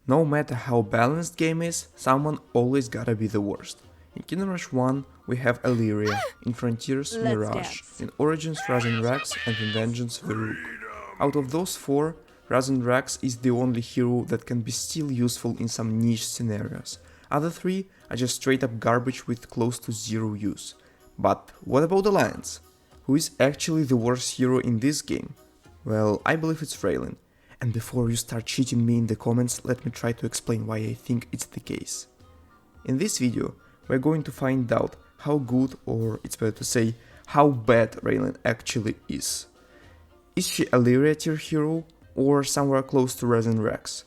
No matter how balanced game is, someone always gotta be the worst. In Kingdom Rush 1 we have Illyria, in Frontiers Let's Mirage, dance. in Origins Razen Rex, and in Vengeance Varuk. Out of those four, Razen Rex is the only hero that can be still useful in some niche scenarios. Other three are just straight up garbage with close to zero use. But what about Alliance? Who is actually the worst hero in this game? Well, I believe it's Raelyn. And before you start cheating me in the comments, let me try to explain why I think it's the case. In this video, we're going to find out how good, or it's better to say, how bad Raelyn actually is. Is she a Lyria tier hero, or somewhere close to Razen Rex?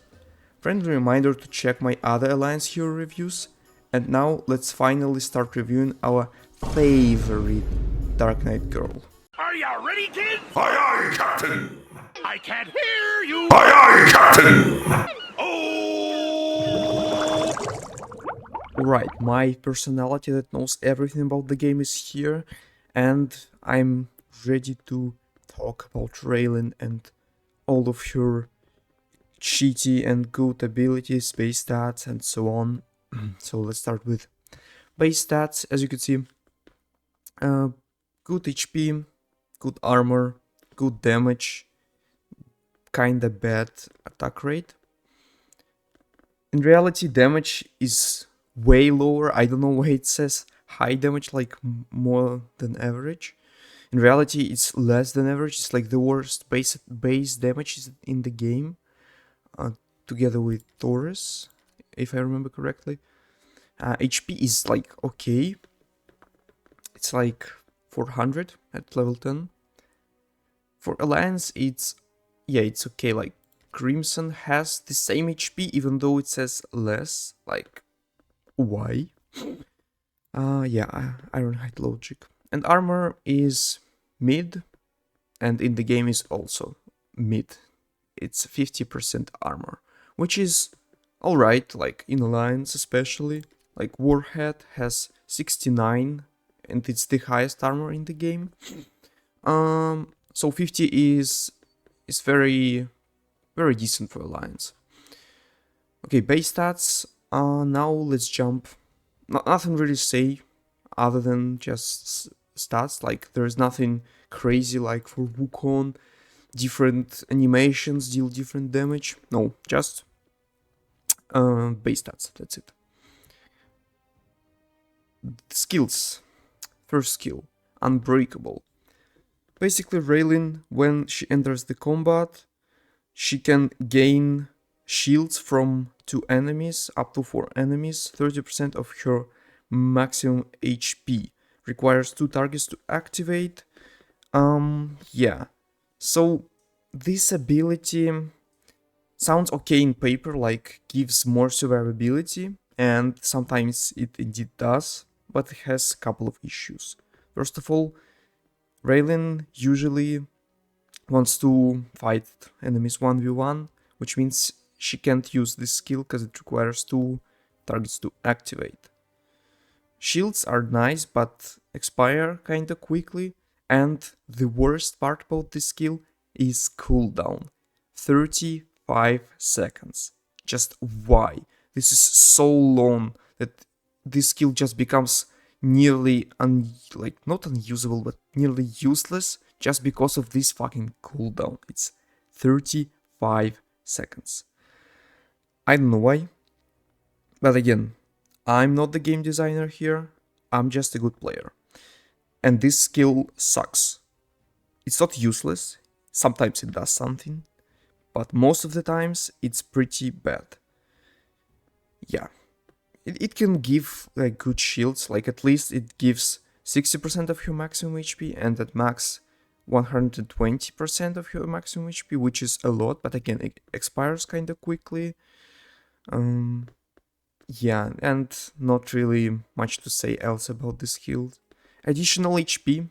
Friendly reminder to check my other Alliance hero reviews, and now let's finally start reviewing our favorite Dark Knight girl. Are you ready, kids? Aye, aye, Captain! I can't hear you. Aye, aye, Captain! Oh! Right, my personality that knows everything about the game is here, and I'm ready to talk about Raelyn and all of her cheaty and good abilities, base stats, and so on. So let's start with base stats. As you can see, good HP, good armor, good damage, kinda bad attack rate. In reality, damage is way lower. I don't know why it says high damage, like more than average. In reality, it's less than average. It's like the worst base damage is in the game, together with Taurus, if I remember correctly. HP is like okay. It's like 400 at level 10. For Alliance, it's okay. Like Crimson has the same HP, even though it says less. Like, why? Ironhide logic. And armor is mid, and in the game is also mid. It's 50% armor, which is alright, like in Alliance especially. Like Warhead has 69, and it's the highest armor in the game. So 50 is very decent for Alliance. Okay, base stats. Now let's jump. Nothing really to say other than just stats. Like there's nothing crazy like for Wukong. Different animations deal different damage. No, just base stats. That's it. Skills. First skill, Unbreakable. Basically, Raelyn, when she enters the combat, she can gain shields from 2 enemies, up to 4 enemies, 30% of her maximum HP. Requires 2 targets to activate. So this ability sounds okay in paper, like gives more survivability, and sometimes it indeed does, but it has a couple of issues. First of all, Raelyn usually wants to fight enemies 1v1, which means she can't use this skill because it requires 2 targets to activate. Shields are nice, but expire kinda quickly, and the worst part about this skill is cooldown. 35 seconds. Just why? This is so long that this skill just becomes nearly not unusable, but nearly useless just because of this fucking cooldown. It's 35 seconds. I don't know why, but again, I'm not the game designer here, I'm just a good player. And this skill sucks. It's not useless, sometimes it does something, but most of the times it's pretty bad. Yeah, it can give like good shields, like at least it gives 60% of your maximum HP, and at max 120% of your maximum HP, which is a lot, but again, it expires kinda quickly. Yeah, and not really much to say else about this skill. Additional HP,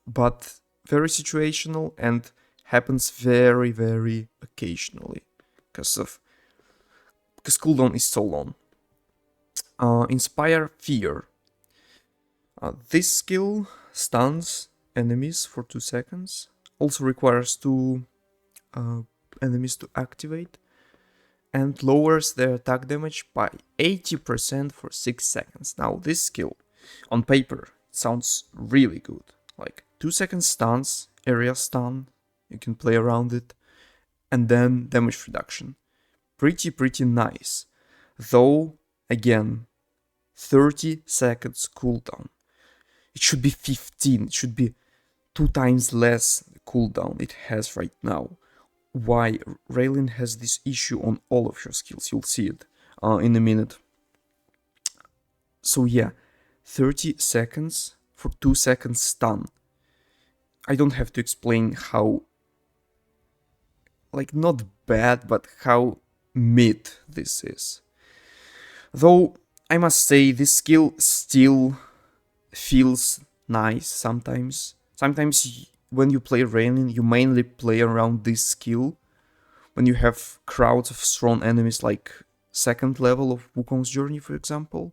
but very situational and happens very, very occasionally because cooldown is so long. Inspire Fear. This skill stuns enemies for 2 seconds. Also requires 2 enemies to activate. and lowers their attack damage by 80% for 6 seconds. Now this skill, on paper, sounds really good. Like 2 second stuns, area stun, you can play around it, and then damage reduction. Pretty nice. Though, again, 30 seconds cooldown. It should be 15, it should be 2 times less the cooldown it has right now. Why? Raelyn has this issue on all of her skills, you'll see it in a minute. So yeah, 30 seconds for 2 seconds stun. I don't have to explain how, like, not bad, but how mid this is. Though, I must say, this skill still feels nice sometimes. Sometimes when you play Raelyn, you mainly play around this skill. When you have crowds of strong enemies like 2nd level of Wukong's Journey, for example.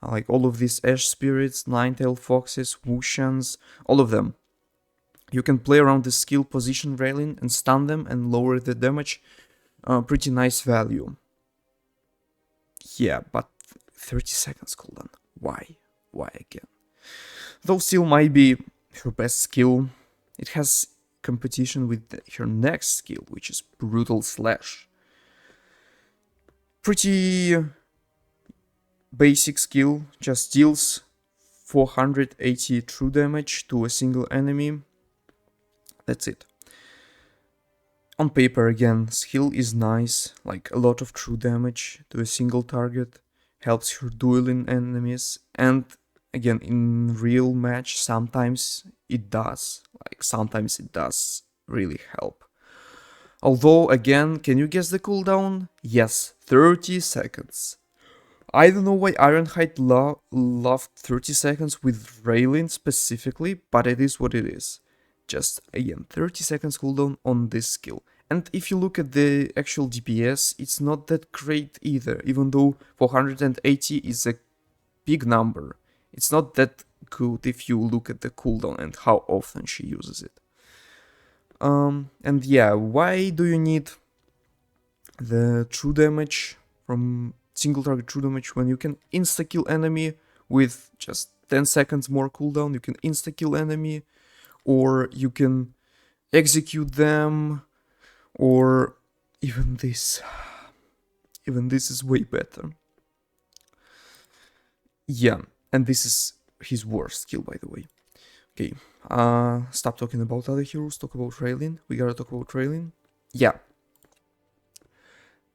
Like all of these Ash Spirits, Ninetail Foxes, Wuxians, all of them. You can play around the skill, position Raelyn and stun them and lower the damage. Pretty nice value. Yeah, but 30 seconds cooldown. Why? Why again? Though still might be her best skill, it has competition with her next skill, which is Brutal Slash. Pretty basic skill, just deals 480 true damage to a single enemy. That's it. On paper again, skill is nice, like a lot of true damage to a single target, helps her dueling enemies, and again, in real match, sometimes it does really help. Although, again, can you guess the cooldown? Yes, 30 seconds. I don't know why Ironhide loved 30 seconds with Raelyn specifically, but it is what it is. Just, again, 30 seconds cooldown on this skill. And if you look at the actual DPS, it's not that great either, even though 480 is a big number. It's not that good if you look at the cooldown and how often she uses it. And yeah, why do you need the true damage from single target true damage when you can insta-kill enemy with just 10 seconds more cooldown? You can insta-kill enemy, or you can execute them, or even this. Even this is way better. Yeah, and this is his worst skill, by the way. Okay, stop talking about other heroes, talk about Raelyn. We gotta talk about Raelyn. Yeah.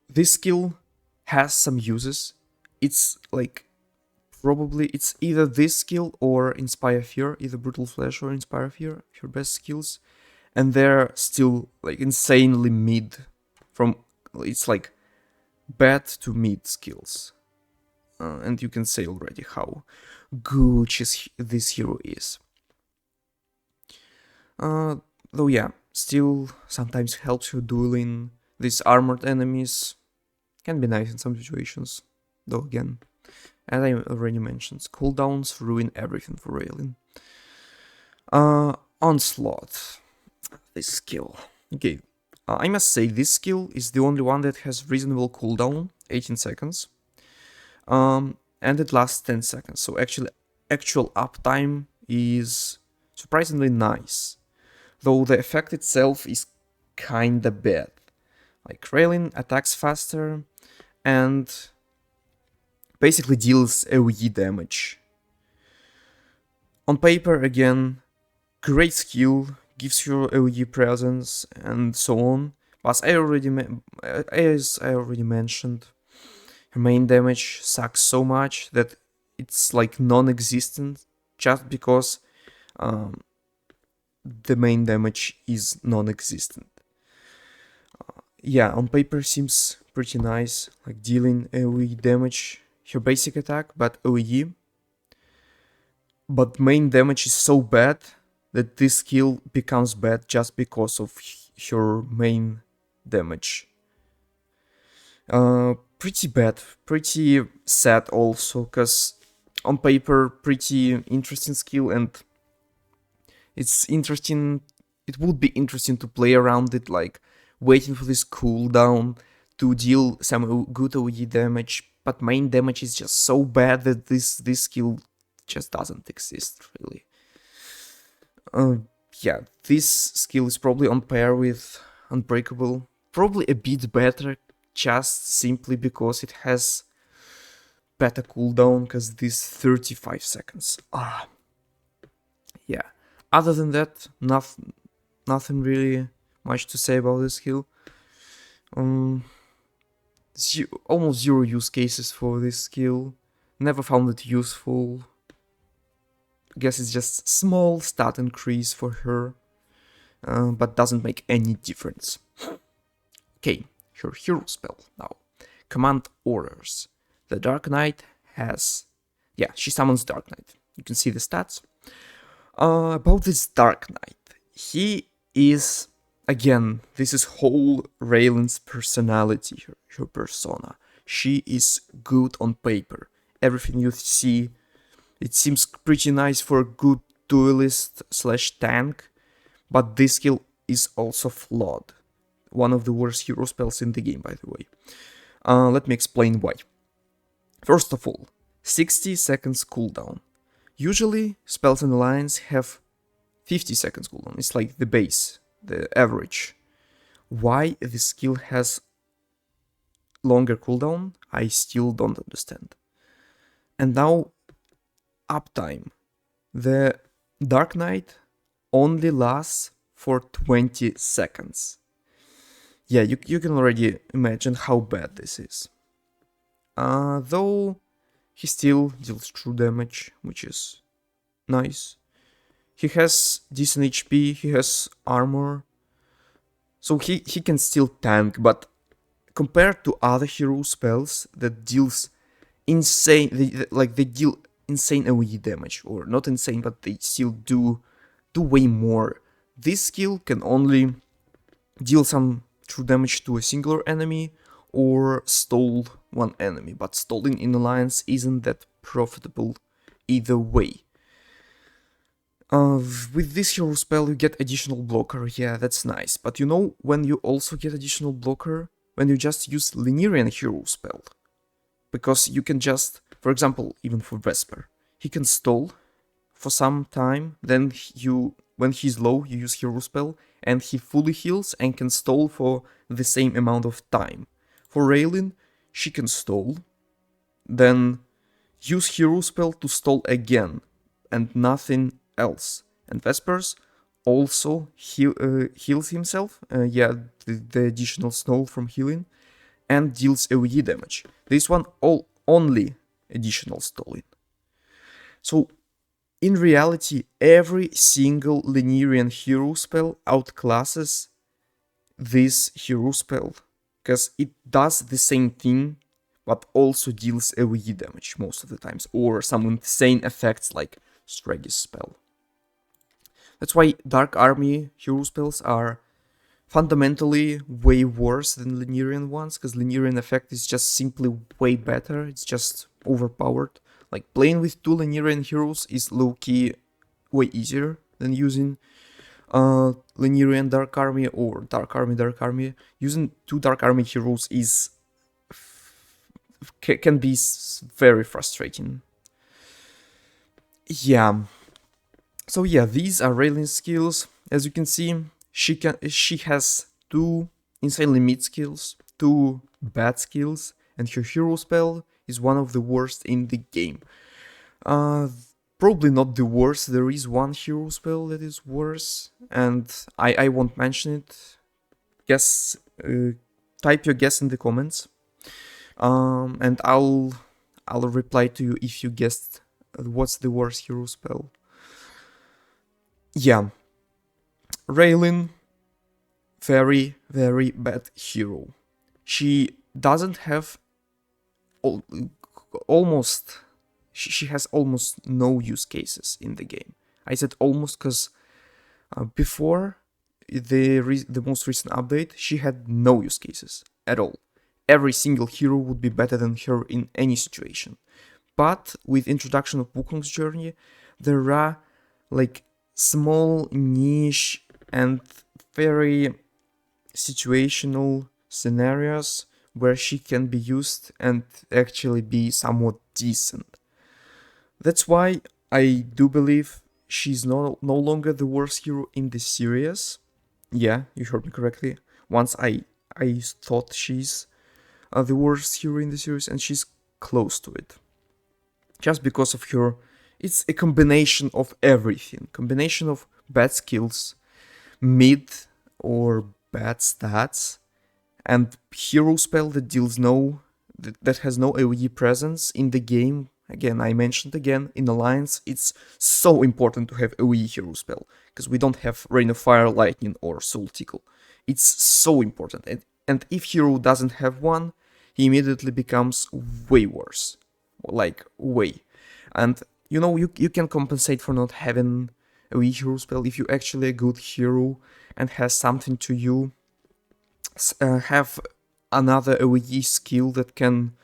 This skill has some uses. It's like, probably, it's either this skill or Inspire Fear, either Brutal Flash or Inspire Fear, your best skills. And they're still, like, insanely mid. It's like, bad to mid skills. And you can say already how good this hero is. Though yeah, still sometimes helps you dueling these armored enemies. Can be nice in some situations. Though again, as I already mentioned, cooldowns ruin everything for Raelyn. Onslaught. This skill. Okay, I must say this skill is the only one that has reasonable cooldown, 18 seconds. And it lasts 10 seconds, so actual uptime is surprisingly nice. Though the effect itself is kinda bad. Like, Raelyn attacks faster and basically deals AoE damage. On paper, again, great skill, gives you AoE presence and so on. But as I already mentioned, her main damage sucks so much that it's like non-existent just because the main damage is non-existent. Yeah, on paper seems pretty nice, like dealing AoE damage, her basic attack, but AoE. But main damage is so bad that this skill becomes bad just because of her main damage. Pretty bad, pretty sad also, because on paper, pretty interesting skill, and it's interesting. It would be interesting to play around it, like waiting for this cooldown to deal some good OE damage, but main damage is just so bad that this skill just doesn't exist, really. Yeah, this skill is probably on par with Unbreakable. Probably a bit better, just simply because it has better cooldown, because this 35 seconds. Yeah. Other than that, nothing really much to say about this skill. Almost zero use cases for this skill. Never found it useful. I guess it's just small stat increase for her, but doesn't make any difference. Okay, her hero spell now. Command Orders. The Dark Knight has... Yeah, she summons Dark Knight. You can see the stats. About this Dark Knight. He is... Again, this is whole Raelyn's personality, her persona. She is good on paper. Everything you see, it seems pretty nice for a good duelist / tank, but this skill is also flawed. One of the worst hero spells in the game, by the way. Let me explain why. First of all, 60 seconds cooldown. Usually, spells in Alliance have 50 seconds cooldown. It's like the base, the average. Why this skill has longer cooldown, I still don't understand. And now, uptime. The Dark Knight only lasts for 20 seconds. Yeah, you can already imagine how bad this is. Though he still deals true damage, which is nice. He has decent HP, he has armor, so he can still tank, but compared to other hero spells that deals insane, they deal insane AoE damage, or not insane, but they still do way more. This skill can only deal some true damage to a singular enemy, or stall one enemy, but stalling in Alliance isn't that profitable either way. With this hero spell you get additional blocker, yeah, that's nice, but you know when you also get additional blocker? When you just use Linearian hero spell. Because you can just, for example, even for Vesper, he can stall for some time, then when he's low, you use hero spell, and he fully heals and can stall for the same amount of time. For Raelyn, she can stall, then use hero spell to stall again, and nothing else. And Vespers also heals himself, the additional stall from healing, and deals AoE damage. This one only additional stalling. So, in reality, every single Linearian hero spell outclasses this hero spell, because it does the same thing, but also deals AoE damage most of the times, or some insane effects like Stragi's spell. That's why Dark Army hero spells are fundamentally way worse than Linearian ones, because Linearian effect is just simply way better, it's just overpowered. Like, playing with two Linearian heroes is low-key way easier than using Linearian Dark Army or Dark Army. Using two Dark Army heroes can be very frustrating. Yeah. So yeah, these are Raelyn's skills. As you can see, she has two insanely mid skills, two bad skills, and her hero spell is one of the worst in the game. Probably not the worst, there is one hero spell that is worse, and I won't mention it. Guess, type your guess in the comments, and I'll reply to you if you guessed what's the worst hero spell. Yeah, Raelyn, very, very bad hero. She doesn't have almost... She has almost no use cases in the game. I said almost because before the most recent update, she had no use cases at all. Every single hero would be better than her in any situation. But with introduction of Wukong's Journey, there are like small niche and very situational scenarios where she can be used and actually be somewhat decent. That's why I do believe she's no longer the worst hero in the series. Yeah, you heard me correctly. Once I thought she's the worst hero in the series, and she's close to it. Just because of her, it's a combination of everything. Combination of bad skills, mid or bad stats, and hero spell that deals that has no AoE presence in the game. Again, I mentioned again, in Alliance, it's so important to have AoE hero spell, because we don't have Rain of Fire, Lightning, or Soul Tickle. It's so important, and if hero doesn't have one, he immediately becomes way worse. Like, way. And, you know, you can compensate for not having AoE hero spell if you're actually a good hero and has something to you. Have another AoE skill that can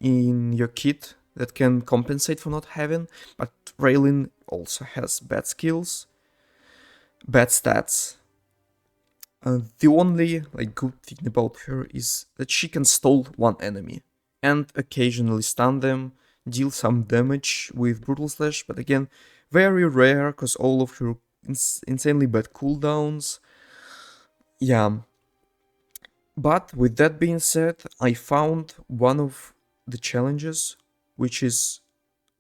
in your kit that can compensate for not having, but Raelyn also has bad skills, bad stats. The only good thing about her is that she can stall one enemy and occasionally stun them, deal some damage with Brutal Slash, but again, very rare because all of her insanely bad cooldowns. Yeah. But with that being said, I found one of the challenges which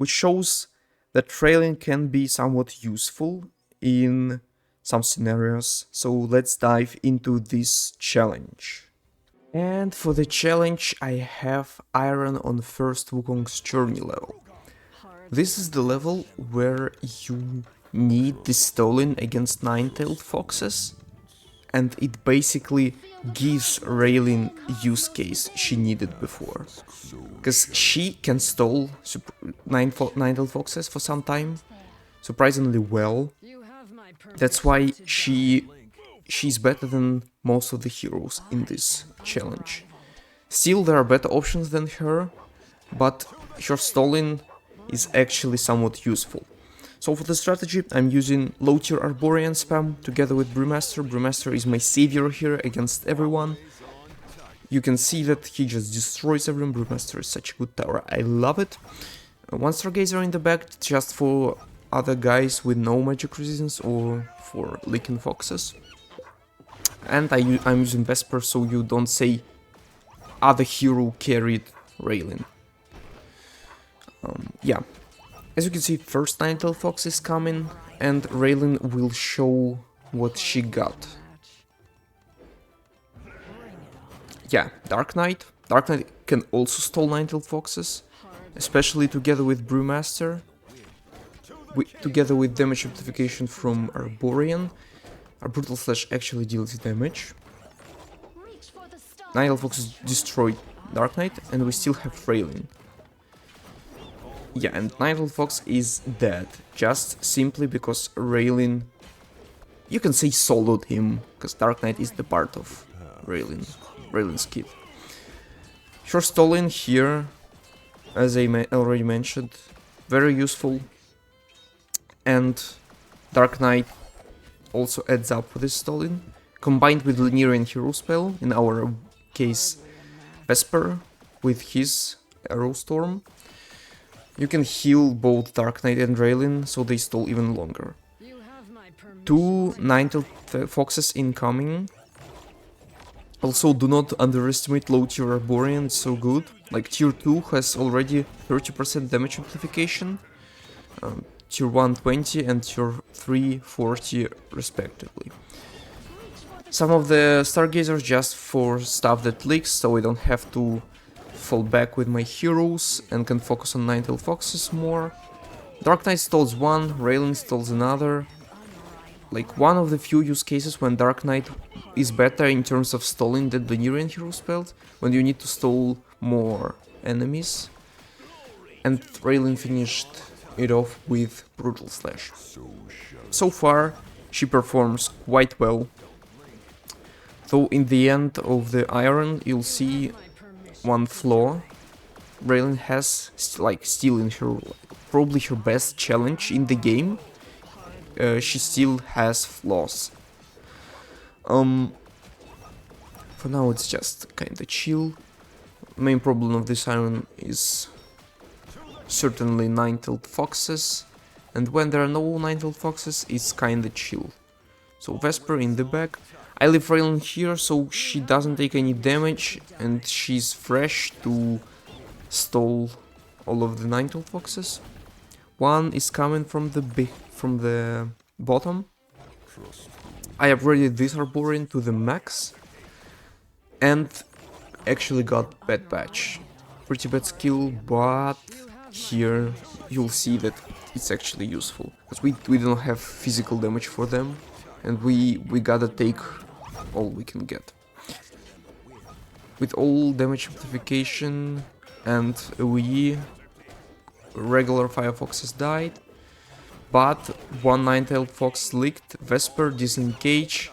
shows that Raelyn can be somewhat useful in some scenarios. So let's dive into this challenge. And for the challenge I have Iron on first Wukong's journey level. This is the level where you need the stolen against nine-tailed foxes, and it basically gives Raelyn use case she needed before. Because she can stall nine-tailed foxes for some time, surprisingly well. That's why she's better than most of the heroes in this challenge. Still, there are better options than her, but her stalling is actually somewhat useful. So for the strategy, I'm using low tier Arborean spam together with Brewmaster. Brewmaster is my savior here against everyone. You can see that he just destroys everyone. Brewmaster is such a good tower, I love it. One Stargazer in the back, just for other guys with no magic resistance or for licking foxes. And I'm using Vesper so you don't say other hero carried Raelyn. Yeah. As you can see, first nine-tailed fox is coming, and Raelyn will show what she got. Yeah, Dark Knight. Dark Knight can also stall nine-tailed foxes, especially together with Brewmaster, together with damage amplification from Arborean. Our Brutal Slash actually deals damage. Nine-tailed foxes destroyed Dark Knight, and we still have Raelyn. Yeah, and Nine-tailed fox is dead, just simply because Raelyn, you can say, soloed him, because Dark Knight is the part of Raelyn's kit. Her stalling here, as I already mentioned, very useful, and Dark Knight also adds up for this stalling, combined with Linearian hero spell, in our case Vesper, with his Arrow Storm. You can heal both Dark Knight and Raelyn, so they stall even longer. Two nine-tailed foxes incoming. Also, do not underestimate low tier Arborean, it's so good. Like, tier 2 has already 30% damage amplification, tier 1 20 and tier 3 40 respectively. Some of the Stargazers just for stuff that leaks, so I don't have to fall back with my heroes and can focus on nine-tailed foxes more. Dark Knight stalls one, Raelyn stalls another. Like, one of the few use cases when Dark Knight is better in terms of stalling than the Linearian hero spells, when you need to stall more enemies. And Raelyn finished it off with Brutal Slash. So far, she performs quite well. Though in the end of the Iron, you'll see one flaw. Raelyn has, still in her, probably her best challenge in the game, she still has flaws. For now it's just kinda chill. Main problem of this iron is certainly nine-tailed foxes, and when there are no nine-tailed foxes it's kinda chill. So Vesper in the back. I leave Raelyn here so she doesn't take any damage and she's fresh to stall all of the nine-tailed foxes. One is coming from the bottom. I upgraded this Arborian to the max and actually got bad batch. Pretty bad skill, but here you'll see that it's actually useful. Because we don't have physical damage for them and we gotta take all we can get. With all damage amplification and AoE, regular firefoxes died, but one nine-tailed fox licked, Vesper disengage,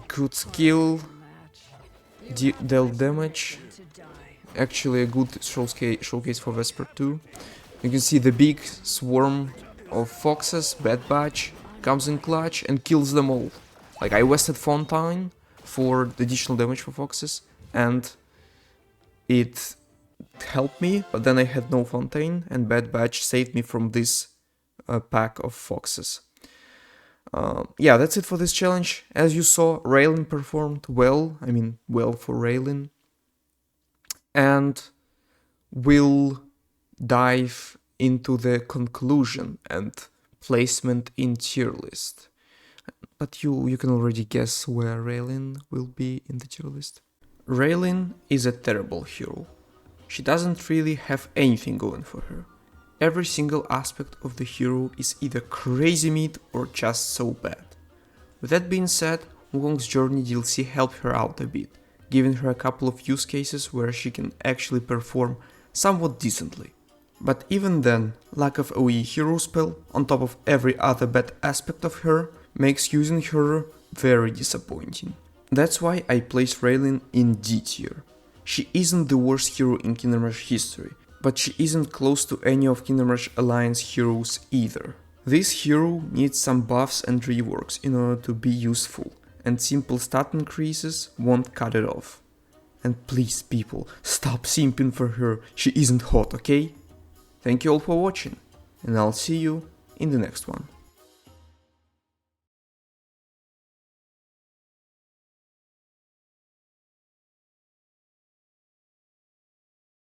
good skill, dealt damage, actually a good showcase for Vesper too. You can see the big swarm of foxes, bad batch, comes in clutch and kills them all. Like, I wasted Fontaine for the additional damage for foxes and it helped me, but then I had no Fontaine and bad batch saved me from this pack of foxes. Yeah, that's it for this challenge. As you saw, Raelyn performed well, I mean, well for Raelyn. And we'll dive into the conclusion and placement in tier list. But you can already guess where Raelyn will be in the tier list. Raelyn is a terrible hero. She doesn't really have anything going for her. Every single aspect of the hero is either crazy meat or just so bad. With that being said, Wukong's Journey DLC helped her out a bit, giving her a couple of use cases where she can actually perform somewhat decently. But even then, lack of OE hero spell, on top of every other bad aspect of her, makes using her very disappointing. That's why I place Raelyn in D tier. She isn't the worst hero in Kingdom Rush history, but she isn't close to any of Kingdom Rush Alliance heroes either. This hero needs some buffs and reworks in order to be useful, and simple stat increases won't cut it off. And please people, stop simping for her, she isn't hot, okay? Thank you all for watching, and I'll see you in the next one.